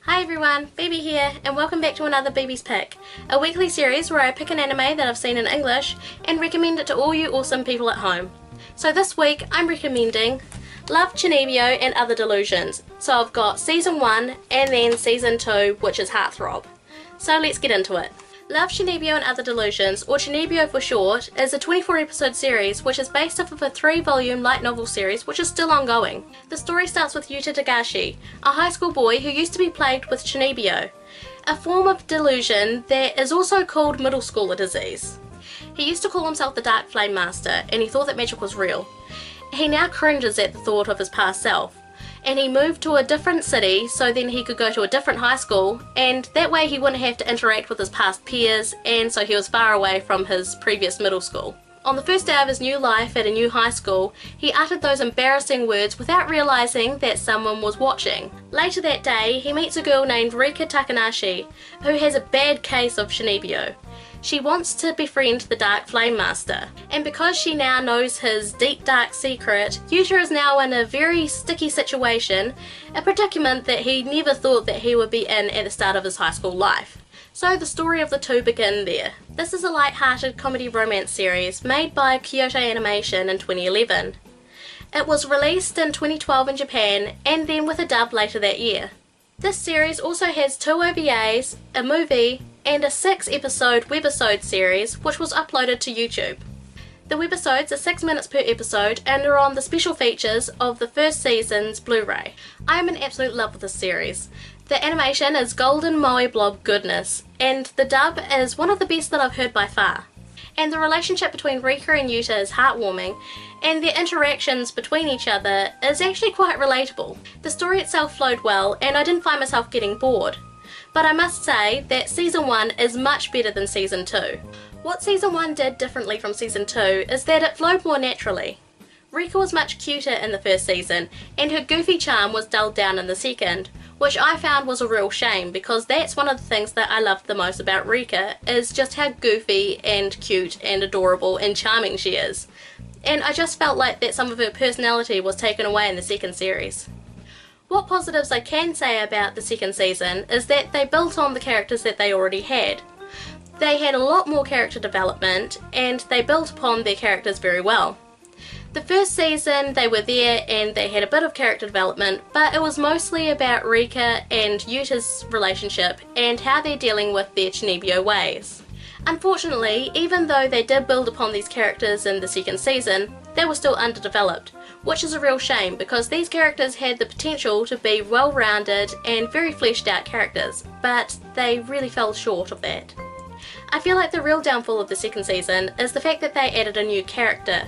Hi everyone, Bibi here, and welcome back to another Bibi's Pick, a weekly series where I pick an anime that I've seen in English and recommend it to all you awesome people at home. So this week I'm recommending Love, Chuunibyo and Other Delusions. So I've got Season 1 and then Season 2, which is Heartthrob. So let's get into it. Love, Chuunibyo and Other Delusions, or Chuunibyo for short, is a 24 episode series which is based off of a 3-volume light novel series which is still ongoing. The story starts with Yuta Tagashi, a high school boy who used to be plagued with Chuunibyo, a form of delusion that is also called middle schooler disease. He used to call himself the Dark Flame Master and he thought that magic was real. He now cringes at the thought of his past self, and he moved to a different city so then he could go to a different high school, and that way he wouldn't have to interact with his past peers, and so he was far away from his previous middle school. On the first day of his new life at a new high school, he uttered those embarrassing words without realizing that someone was watching. Later that day, he meets a girl named Rika Takanashi, who has a bad case of Chuunibyo. She wants to befriend the Dark Flame Master, and because she now knows his deep dark secret, Yuta is now in a very sticky situation, a predicament that he never thought that he would be in at the start of his high school life. So the story of the two begin there. This is a light-hearted comedy romance series made by Kyoto Animation in 2011. It was released in 2012 in Japan and then with a dub later that year. This series also has 2 OVAs, a movie, and a 6-episode webisode series which was uploaded to YouTube. The webisodes are 6 minutes per episode and are on the special features of the first season's Blu-ray. I am in absolute love with this series. The animation is golden moe blob goodness, and the dub is one of the best that I've heard by far. And the relationship between Rika and Yuta is heartwarming, and their interactions between each other is actually quite relatable. The story itself flowed well and I didn't find myself getting bored. But I must say that Season 1 is much better than Season 2. What Season 1 did differently from Season 2 is that it flowed more naturally. Rika was much cuter in the first season, and her goofy charm was dulled down in the second, which I found was a real shame because that's one of the things that I loved the most about Rika, is just how goofy and cute and adorable and charming she is. And I just felt like that some of her personality was taken away in the second series. What positives I can say about the second season is that they built on the characters that they already had. They had a lot more character development and they built upon their characters very well. The first season they were there and they had a bit of character development, but it was mostly about Rika and Yuta's relationship and how they're dealing with their Chuunibyo ways. Unfortunately, even though they did build upon these characters in the second season, they were still underdeveloped, which is a real shame because these characters had the potential to be well-rounded and very fleshed out characters, but they really fell short of that. I feel like the real downfall of the second season is the fact that they added a new character.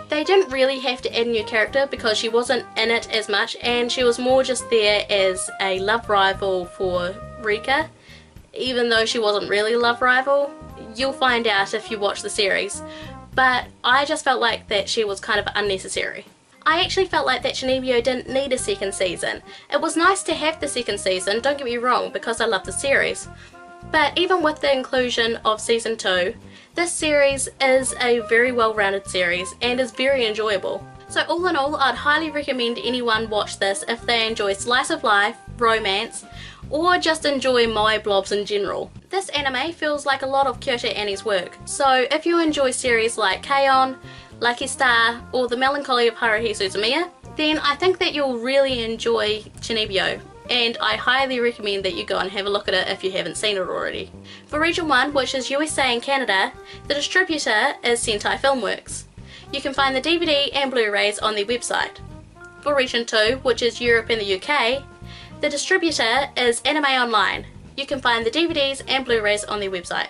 They didn't really have to add a new character because she wasn't in it as much and she was more just there as a love rival for Rika, even though she wasn't really a love rival. You'll find out if you watch the series, but I just felt like that she was kind of unnecessary. I actually felt like that Chuunibyo didn't need a second season. It was nice to have the second season, don't get me wrong, because I love the series. But even with the inclusion of Season 2, this series is a very well-rounded series and is very enjoyable. So all in all, I'd highly recommend anyone watch this if they enjoy slice of life, romance, or just enjoy moe blobs in general. This anime feels like a lot of Kyoto Annie's work, so if you enjoy series like K-On!, Lucky Star, or The Melancholy of Haruhi Suzumiya, then I think that you'll really enjoy Chuunibyo, and I highly recommend that you go and have a look at it if you haven't seen it already. For Region 1, which is USA and Canada, the distributor is Sentai Filmworks. You can find the DVD and Blu-rays on their website. For Region 2, which is Europe and the UK, the distributor is Anime Online. You can find the DVDs and Blu-rays on their website.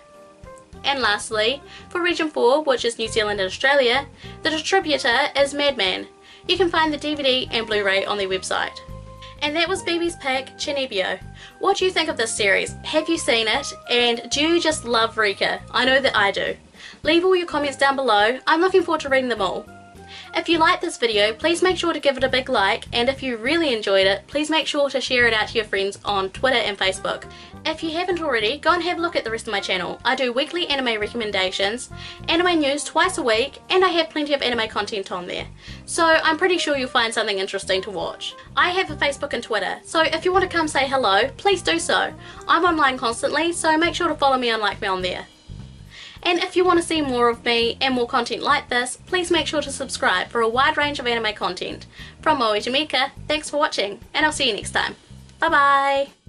And lastly, for Region 4, which is New Zealand and Australia, the distributor is Madman. You can find the DVD and Blu-ray on their website. And that was Bibi's pick, Chuunibyo. What do you think of this series? Have you seen it? And do you just love Rika? I know that I do. Leave all your comments down below. I'm looking forward to reading them all. If you liked this video, please make sure to give it a big like, and if you really enjoyed it, please make sure to share it out to your friends on Twitter and Facebook. If you haven't already, go and have a look at the rest of my channel. I do weekly anime recommendations, anime news twice a week, and I have plenty of anime content on there. So I'm pretty sure you'll find something interesting to watch. I have a Facebook and Twitter, so if you want to come say hello, please do so. I'm online constantly, so make sure to follow me and like me on there. And if you want to see more of me and more content like this, please make sure to subscribe for a wide range of anime content. From Moe to Mika, thanks for watching, and I'll see you next time. Bye bye!